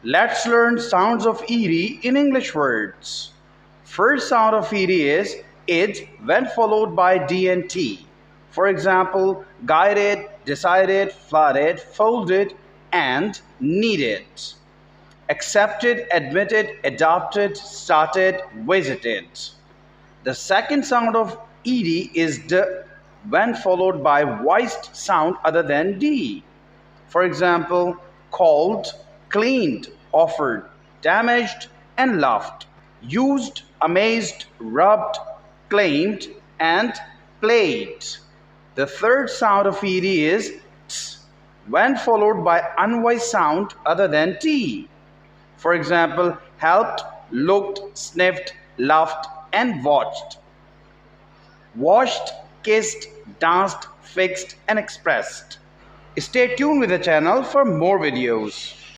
Let's learn sounds of ed in English words. First sound of ed is id when followed by d and t. For example, guided, decided, flooded, folded, and needed. Accepted, admitted, adopted, started, visited. The second sound of ed is d when followed by voiced sound other than d. For example, called, cleaned, offered, damaged, and laughed. Used, amazed, rubbed, claimed, and played. The third sound of ed is t when followed by unvoiced sound other than t. For example, helped, looked, sniffed, laughed, and watched. Washed, kissed, danced, fixed, and expressed. Stay tuned with the channel for more videos.